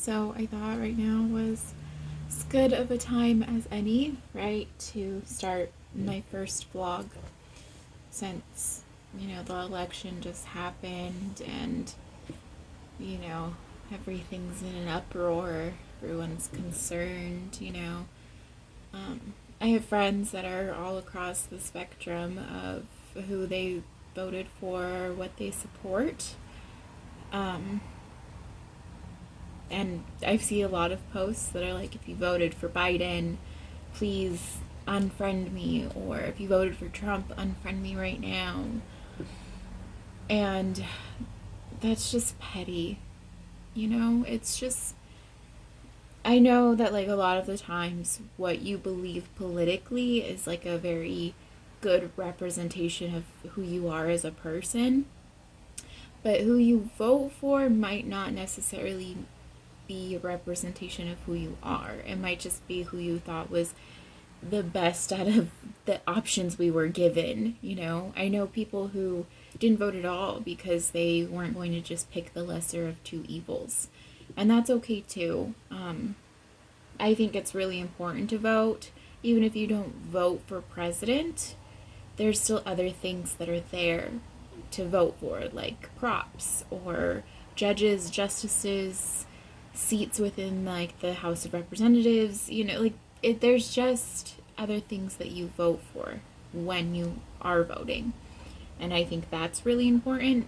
So I thought right now was as good of a time as any, right, to start my first vlog since, the election just happened and, you know, everything's in an uproar. Everyone's concerned. I have friends that are all across the spectrum of who they voted for, what they support. Um, and I see a lot of posts that are like, if you voted for Biden, please unfriend me, or if you voted for Trump, unfriend me right now. And that's just petty. It's just, I know that like a lot of the times what you believe politically is like a very good representation of who you are as a person, but who you vote for might not necessarily be a representation of who you are. It might just be who you thought was the best out of the options we were given. I know people who didn't vote at all because they weren't going to just pick the lesser of two evils. And that's okay too. I think it's really important to vote. Even if you don't vote for president, there's still other things that are there to vote for, like props or judges, justices, seats within like the House of Representatives. There's just other things that you vote for when you are voting. And I think that's really important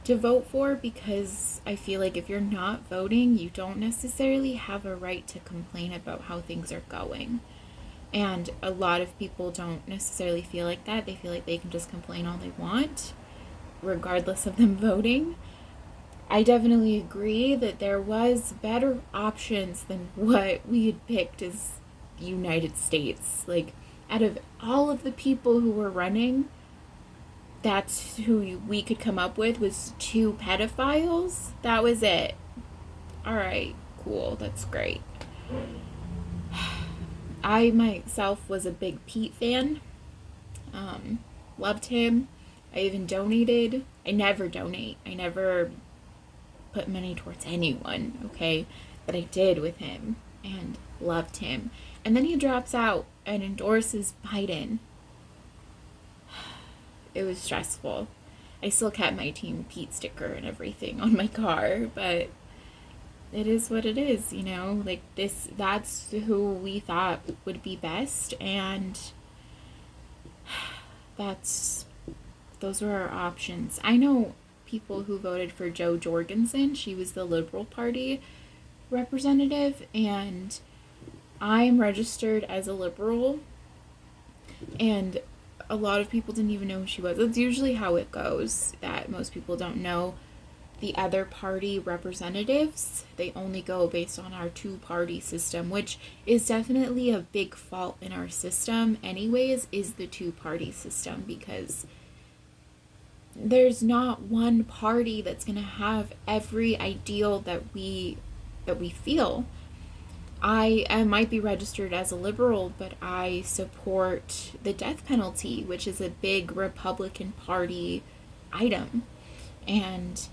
to vote for, because I feel like if you're not voting, you don't necessarily have a right to complain about how things are going. And a lot of people don't necessarily feel like that. They feel like they can just complain all they want, regardless of them voting. I definitely agree that there was better options than what we had picked as the United States. Like, out of all of the people who were running, that's who we could come up with was two pedophiles. That was it. All right, cool. That's great. I myself was a big Pete fan. Loved him. I even donated. I never donate. I never put money towards anyone, okay? But I did with him and loved him. And then he drops out and endorses Biden. It was stressful. I still kept my Team Pete sticker and everything on my car, but it is what it is. Like that's who we thought would be best, and those were our options. I know people who voted for Jo Jorgensen. She was the Liberal Party representative, and I'm registered as a Liberal, and a lot of people didn't even know who she was. That's usually how it goes, that most people don't know the other party representatives. They only go based on our two-party system, which is definitely a big fault in our system anyways, is the two-party system, because there's not one party that's going to have every ideal that we feel. I might be registered as a liberal, but I support the death penalty, which is a big Republican Party item. And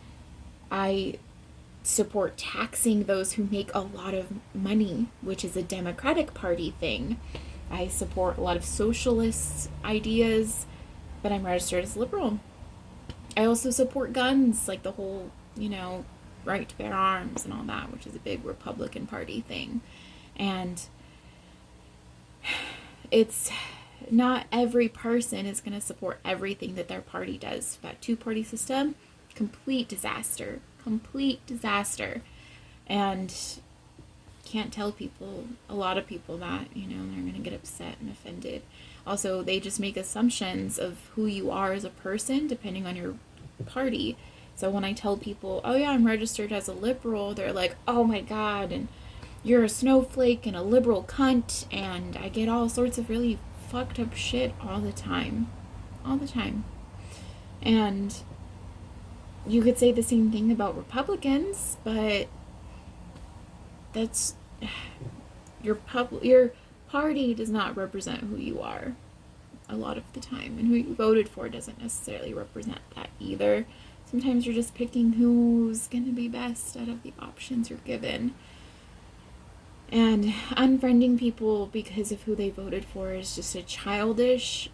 I support taxing those who make a lot of money, which is a Democratic Party thing. I support a lot of socialist ideas, but I'm registered as liberal. I also support guns, like the whole, right to bear arms and all that, which is a big Republican Party thing. And it's not every person is going to support everything that their party does. That two-party system, complete disaster. Complete disaster. And can't tell a lot of people that, they're going to get upset and offended. Also, they just make assumptions of who you are as a person depending on your party. So when I tell people, oh yeah, I'm registered as a liberal, they're like, oh my god, and you're a snowflake and a liberal cunt, and I get all sorts of really fucked up shit all the time. All the time. And you could say the same thing about Republicans, but that's your party does not represent who you are a lot of the time, and who you voted for doesn't necessarily represent that either. Sometimes you're just picking who's going to be best out of the options you're given. And unfriending people because of who they voted for is just a childish,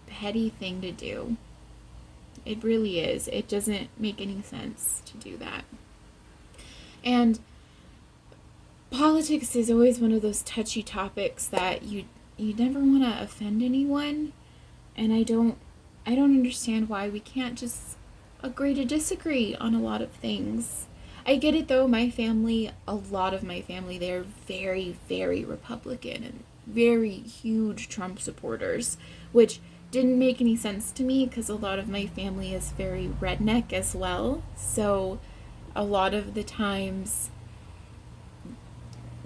petty thing to do. It really is. It doesn't make any sense to do that. And politics is always one of those touchy topics that you never want to offend anyone, and I don't understand why we can't just agree to disagree on a lot of things. I get it though, a lot of my family, they're very, very Republican and very huge Trump supporters, which didn't make any sense to me because a lot of my family is very redneck as well. So a lot of the times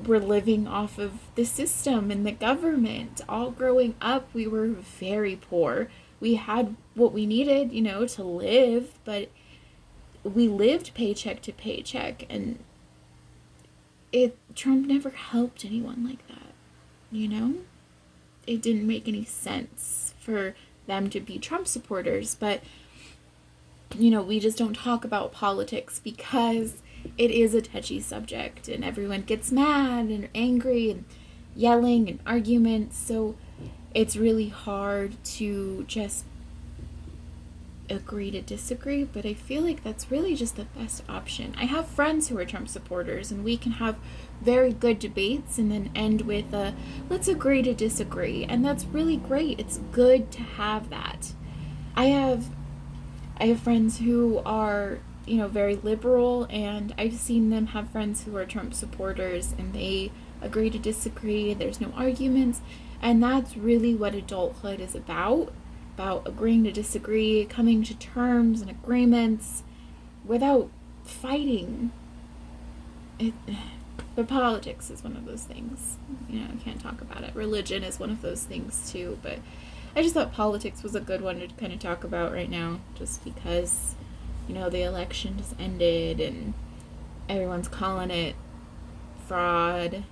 we're living off of the system and the government. All growing up, we were very poor. We had what we needed, to live, but we lived paycheck to paycheck, and Trump never helped anyone like that, It didn't make any sense for them to be Trump supporters, but we just don't talk about politics because it is a touchy subject and everyone gets mad and angry and yelling and arguments, so it's really hard to just agree to disagree, but I feel like that's really just the best option. I have friends who are Trump supporters, and we can have very good debates and then end with a let's agree to disagree, and that's really great. It's good to have that. I have friends who are, very liberal, and I've seen them have friends who are Trump supporters, and they agree to disagree. There's no arguments, and that's really what adulthood is about agreeing to disagree, coming to terms and agreements without fighting. But politics is one of those things. I can't talk about it. Religion is one of those things too, but I just thought politics was a good one to kind of talk about right now, just because, the election just ended and everyone's calling it fraud.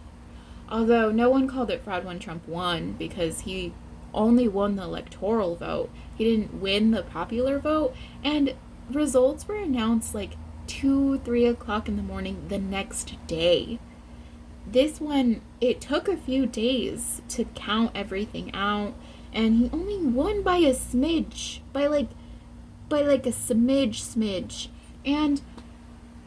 Although no one called it fraud when Trump won, because he only won the electoral vote. He didn't win the popular vote, and results were announced like 2-3 o'clock in the morning the next day. This one, it took a few days to count everything out, and he only won by a smidge, by like a smidge, and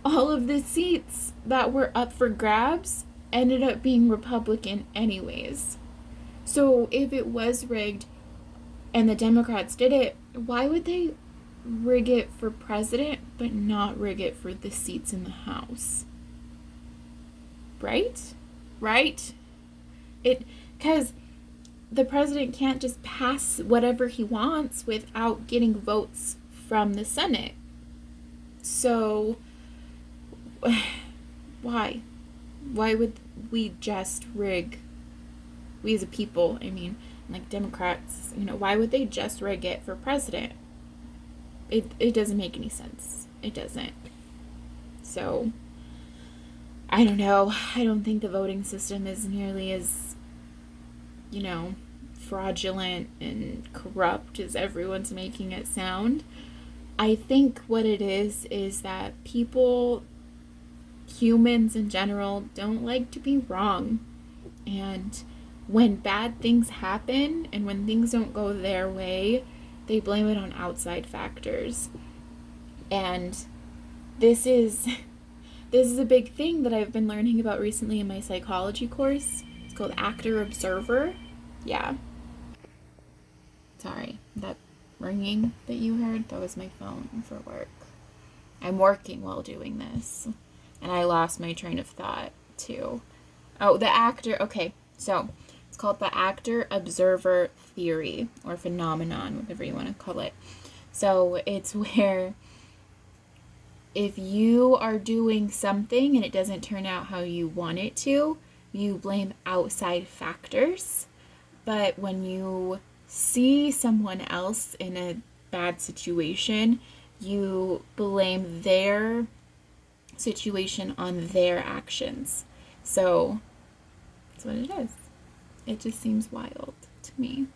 all of the seats that were up for grabs ended up being Republican anyways. So if it was rigged and the Democrats did it, why would they rig it for president but not rig it for the seats in the House? Right? Because the president can't just pass whatever he wants without getting votes from the Senate. So why would we just rig, we as a people, like Democrats, why would they just rig it for president? It doesn't make any sense. It doesn't. So I don't know. I don't think the voting system is nearly as, fraudulent and corrupt as everyone's making it sound. I think what it is that people, humans in general, don't like to be wrong. And when bad things happen and when things don't go their way, they blame it on outside factors. And this is a big thing that I've been learning about recently in my psychology course. It's called actor observer. Yeah. Sorry, that ringing that you heard, that was my phone for work. I'm working while doing this. And I lost my train of thought too. Oh, the actor, okay. So, it's called the actor observer theory, or phenomenon, whatever you want to call it. So, it's where if you are doing something and it doesn't turn out how you want it to, you blame outside factors. But when you see someone else in a bad situation, you blame their situation on their actions. So that's what it is. It just seems wild to me.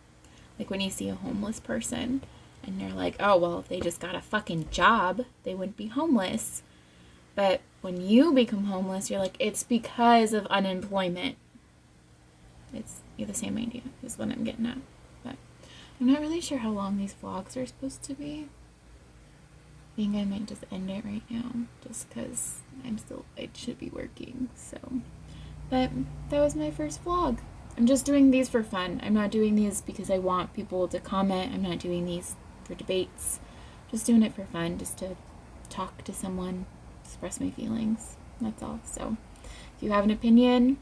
Like when you see a homeless person And they're like, oh, well, if they just got a fucking job, they wouldn't be homeless. But when you become homeless, you're like, it's because of unemployment. It's the same idea is what I'm getting at. But I'm not really sure how long these vlogs are supposed to be. I think I might just end it right now, just because I should be working, so. But that was my first vlog. I'm just doing these for fun. I'm not doing these because I want people to comment. I'm not doing these for debates. Just doing it for fun, just to talk to someone, express my feelings. That's all. So if you have an opinion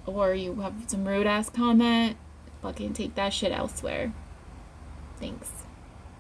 or you have some rude ass comment, fucking take that shit elsewhere. Thanks.